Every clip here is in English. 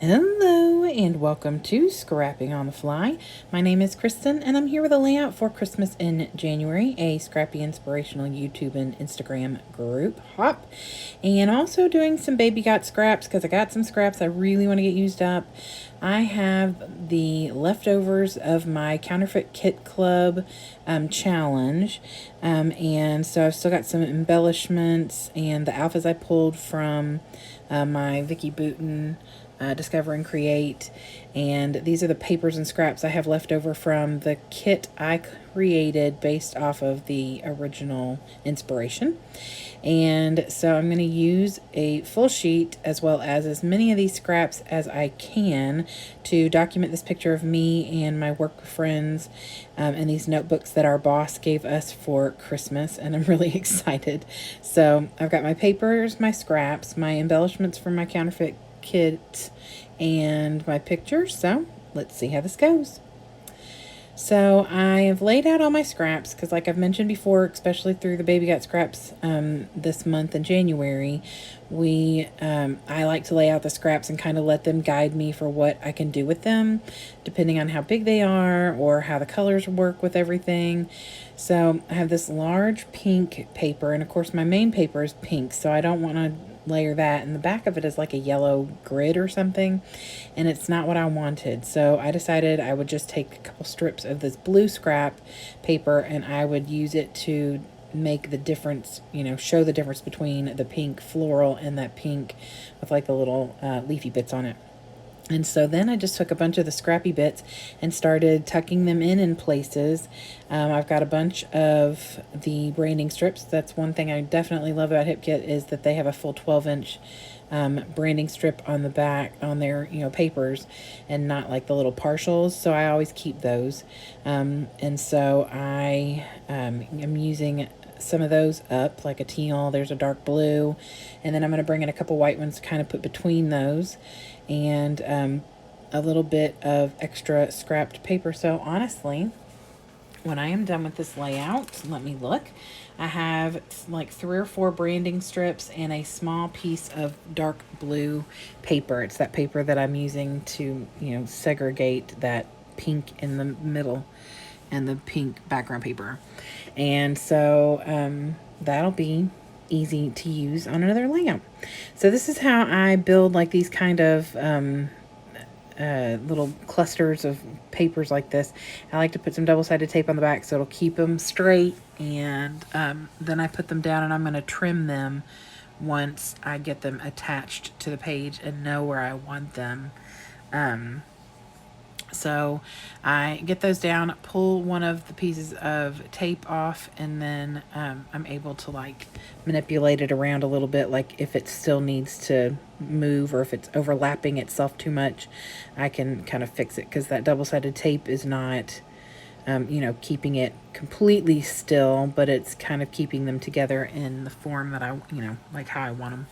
Hello and welcome to Scrapping on the Fly. My name is Kristen and I'm here with a layout for Christmas in January, a scrappy inspirational YouTube and Instagram group hop, and also doing some baby got scraps because I got some scraps I really want to get used up. I have the leftovers of my Counterfeit Kit Club challenge, and so I've still got some embellishments and the alphas I pulled from my Vicky Booten Discover and Create, and these are the papers and scraps I have left over from the kit I created based off of the original inspiration. And so I'm going to use a full sheet as well as many of these scraps as I can to document this picture of me and my work friends and these notebooks that our boss gave us for Christmas, and I'm really excited. So I've got my papers, my scraps, my embellishments from my Counterfeit Kit, and my pictures. So let's see how this goes. So I have laid out all my scraps because, like I've mentioned before, especially through the Baby Got Scraps this month in January, I like to lay out the scraps and kind of let them guide me for what I can do with them, depending on how big they are or how the colors work with everything. So I have this large pink paper, and of course my main paper is pink, so I don't want to layer that, and the back of it is like a yellow grid or something, and it's not what I wanted. So I decided I would just take a couple strips of this blue scrap paper and I would use it to make the difference, show the difference between the pink floral and that pink with like the little leafy bits on it. And so then I just took a bunch of the scrappy bits and started tucking them in places. I've got a bunch of the branding strips. That's one thing I definitely love about HipKit, is that they have a full 12-inch branding strip on the back on their papers, and not like the little partials. So I always keep those. And so I am using some of those up, like a teal, there's a dark blue, and then I'm going to bring in a couple white ones to kind of put between those, and a little bit of extra scrapped paper. So honestly, when I am done with this layout, let me look. I have like 3 or 4 branding strips and a small piece of dark blue paper. It's that paper that I'm using to, segregate that pink in the middle and the pink background paper. And so that'll be easy to use on another layout. So this is how I build like these kind of little clusters of papers like this. I like to put some double-sided tape on the back so it'll keep them straight, and then I put them down and I'm going to trim them once I get them attached to the page and know where I want them. So I get those down, pull one of the pieces of tape off, and then I'm able to like manipulate it around a little bit, like if it still needs to move or if it's overlapping itself too much, I can kind of fix it, because that double-sided tape is not keeping it completely still, but it's kind of keeping them together in the form that I, like how I want them.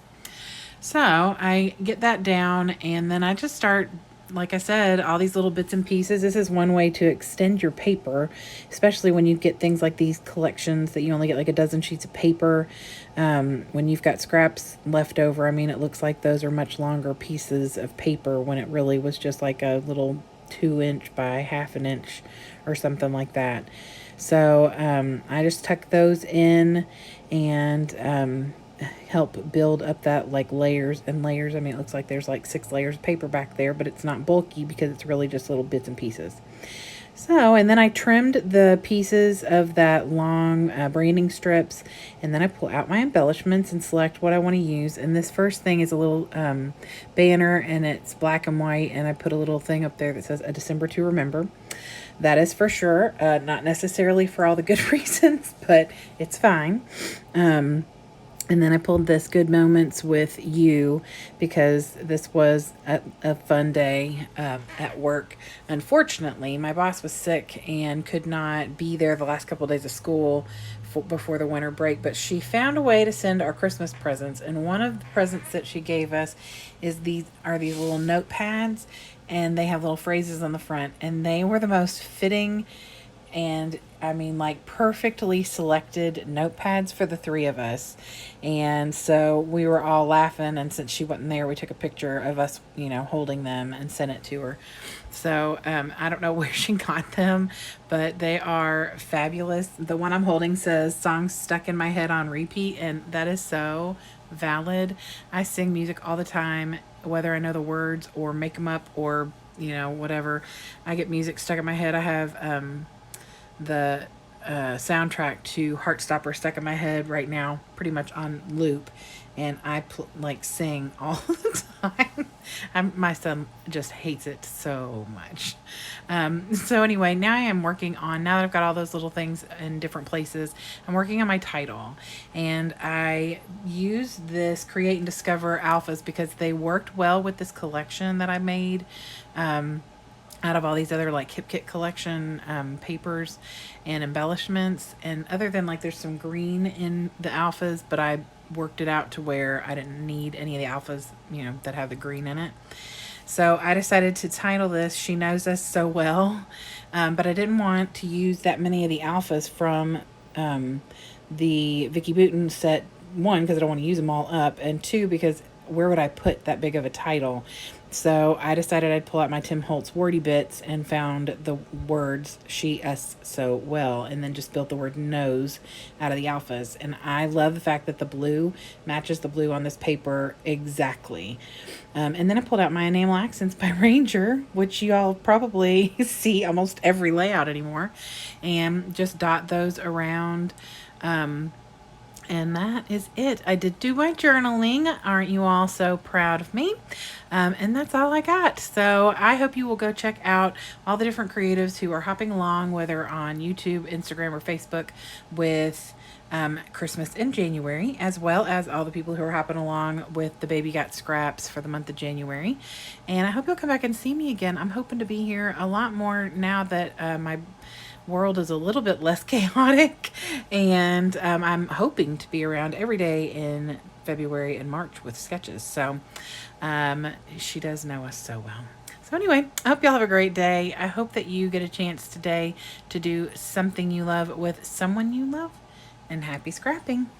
So I get that down, and then I just start, like I said, all these little bits and pieces. This is one way to extend your paper, especially when you get things like these collections that you only get like a dozen sheets of paper. When you've got scraps left over, it looks like those are much longer pieces of paper when it really was just like a little 2-inch by half an inch or something like that. So I just tuck those in and help build up that like layers and layers. It looks like there's like 6 layers of paper back there, but it's not bulky because it's really just little bits and pieces. So, and then I trimmed the pieces of that long branding strips, and then I pull out my embellishments and select what I want to use. And this first thing is a little banner, and it's black and white, and I put a little thing up there that says "A December to Remember." That is for sure, not necessarily for all the good reasons, but it's fine. And then I pulled this Good Moments with You, because this was a fun day at work. Unfortunately, my boss was sick and could not be there the last couple of days of school before the winter break, but she found a way to send our Christmas presents. And one of the presents that she gave us is these little notepads, and they have little phrases on the front, and they were the most fitting And I mean, like perfectly selected notepads for the three of us. And so we were all laughing. And since she wasn't there, we took a picture of us, holding them and sent it to her. So I don't know where she got them, but they are fabulous. The one I'm holding says songs stuck in my head on repeat. And that is so valid. I sing music all the time, whether I know the words or make them up or, whatever. I get music stuck in my head. I have the soundtrack to Heartstopper stuck in my head right now, pretty much on loop, and I sing all the time. My son just hates it so much. So anyway, now I am working on, now that I've got all those little things in different places, I'm working on my title, and I use this Create and Discover alphas because they worked well with this collection that I made. Out of all these other like Kip Kit collection papers and embellishments, and other than like there's some green in the alphas, but I worked it out to where I didn't need any of the alphas that have the green in it. So I decided to title this She Knows Us So Well, but I didn't want to use that many of the alphas from the Vicki Boutin set. One, because I don't want to use them all up, and two, because where would I put that big of a title? So I decided I'd pull out my Tim Holtz wordy bits and found the words she us so well, and then just built the word knows out of the alphas. And I love the fact that the blue matches the blue on this paper exactly. And then I pulled out my Enamel Accents by Ranger, which you all probably see almost every layout anymore, and just dot those around. And that is it. I did do my journaling. Aren't you all so proud of me? And that's all I got. So I hope you will go check out all the different creatives who are hopping along, whether on YouTube, Instagram, or Facebook, with Christmas in January, as well as all the people who are hopping along with the Baby Got Scraps for the month of January. And I hope you'll come back and see me again. I'm hoping to be here a lot more now that my world is a little bit less chaotic, and I'm hoping to be around every day in February and March with sketches. So she does know us so well. So anyway, I hope y'all have a great day. I hope that you get a chance today to do something you love with someone you love, and happy scrapping.